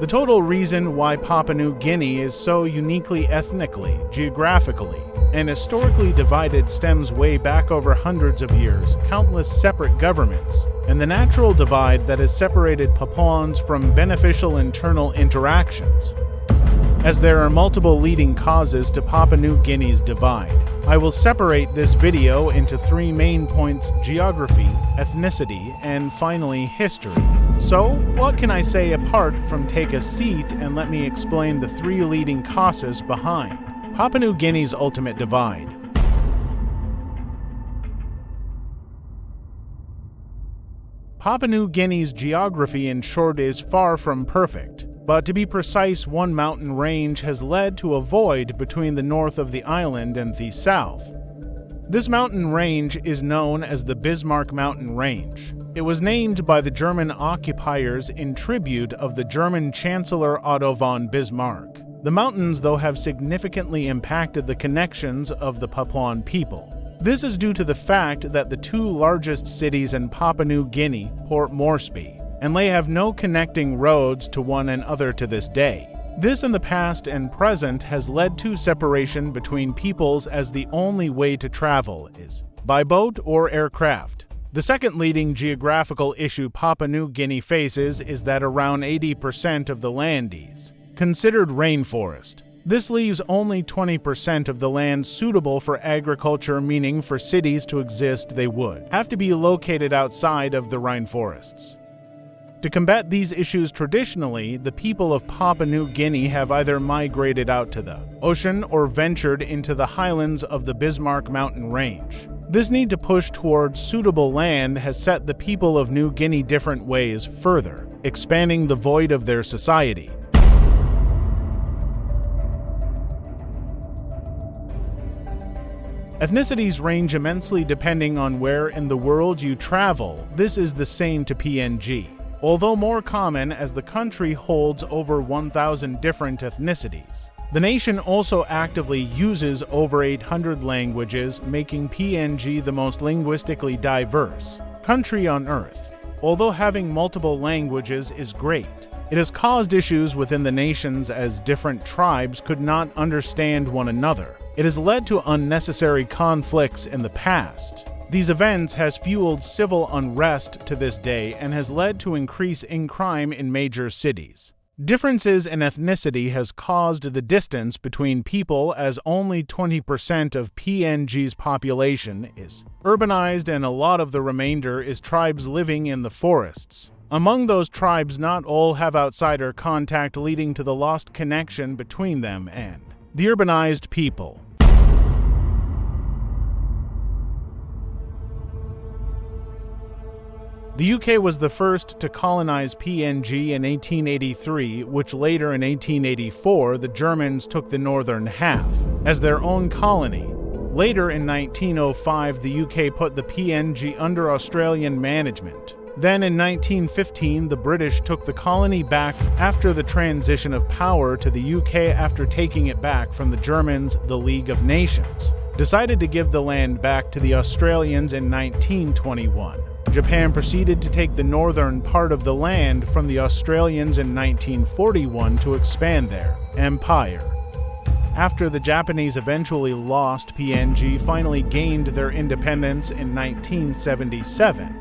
The total reason why Papua New Guinea is so uniquely ethnically, geographically, and historically divided stems way back over hundreds of years, countless separate governments, and the natural divide that has separated Papuans from beneficial internal interactions. As there are multiple leading causes to Papua New Guinea's divide, I will separate this video into three main points: geography, ethnicity, and finally history. So, what can I say apart from take a seat and let me explain the three leading causes behind Papua New Guinea's ultimate divide? Papua New Guinea's geography, in short, is far from perfect. But to be precise, one mountain range has led to a void between the north of the island and the south. This mountain range is known as the Bismarck Mountain Range. It was named by the German occupiers in tribute of the German Chancellor Otto von Bismarck. The mountains, though, have significantly impacted the connections of the Papuan people. This is due to the fact that the two largest cities in Papua New Guinea, Port Moresby and Lae, have no connecting roads to one another to this day. This in the past and present has led to separation between peoples, as the only way to travel is by boat or aircraft. The second leading geographical issue Papua New Guinea faces is that around 80% of the land is considered rainforest. This leaves only 20% of the land suitable for agriculture, meaning for cities to exist they would have to be located outside of the rainforests. To combat these issues, traditionally, the people of Papua New Guinea have either migrated out to the ocean or ventured into the highlands of the Bismarck Mountain Range. This need to push towards suitable land has set the people of New Guinea different ways, further expanding the void of their society. Ethnicities range immensely depending on where in the world you travel. This is the same to PNG. Although more common, as the country holds over 1,000 different ethnicities. The nation also actively uses over 800 languages, making PNG the most linguistically diverse country on Earth. Although having multiple languages is great, it has caused issues within the nations as different tribes could not understand one another. It has led to unnecessary conflicts in the past. These events has fueled civil unrest to this day and has led to increase in crime in major cities. Differences in ethnicity has caused the distance between people, as only 20% of PNG's population is urbanized and a lot of the remainder is tribes living in the forests. Among those tribes, not all have outsider contact, leading to the lost connection between them and the urbanized people. The UK was the first to colonize PNG in 1883, which later in 1884 the Germans took the northern half as their own colony. Later in 1905 the UK put the PNG under Australian management. Then in 1915 the British took the colony back after the transition of power to the UK after taking it back from the Germans. The League of Nations decided to give the land back to the Australians in 1921. Japan proceeded to take the northern part of the land from the Australians in 1941 to expand their empire. After the Japanese eventually lost, PNG finally gained their independence in 1977.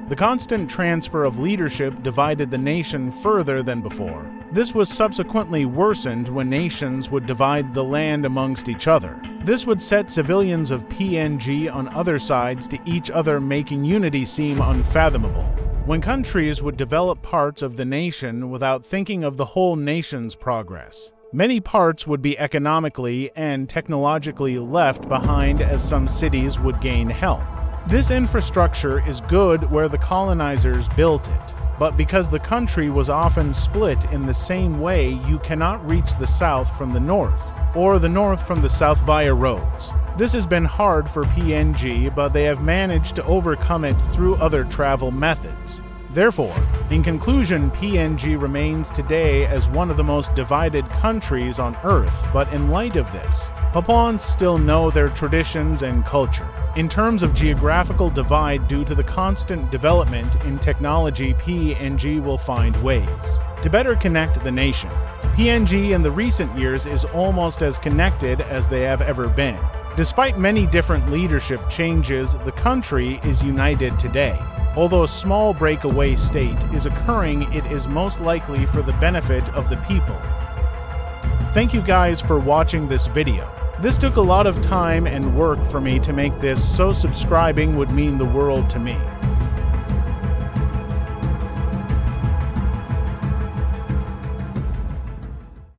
The constant transfer of leadership divided the nation further than before. This was subsequently worsened when nations would divide the land amongst each other. This would set civilians of PNG on other sides to each other, making unity seem unfathomable. When countries would develop parts of the nation without thinking of the whole nation's progress, many parts would be economically and technologically left behind, as some cities would gain help. This infrastructure is good where the colonizers built it, but because the country was often split in the same way, you cannot reach the south from the north, or the north from the south via roads. This has been hard for PNG, but they have managed to overcome it through other travel methods. Therefore, in conclusion, PNG remains today as one of the most divided countries on Earth, but in light of this, Papuans still know their traditions and culture. In terms of geographical divide due to the constant development in technology, PNG will find ways to better connect the nation. PNG in the recent years is almost as connected as they have ever been. Despite many different leadership changes, the country is united today. Although a small breakaway state is occurring, it is most likely for the benefit of the people. Thank you guys for watching this video. This took a lot of time and work for me to make this, so subscribing would mean the world to me.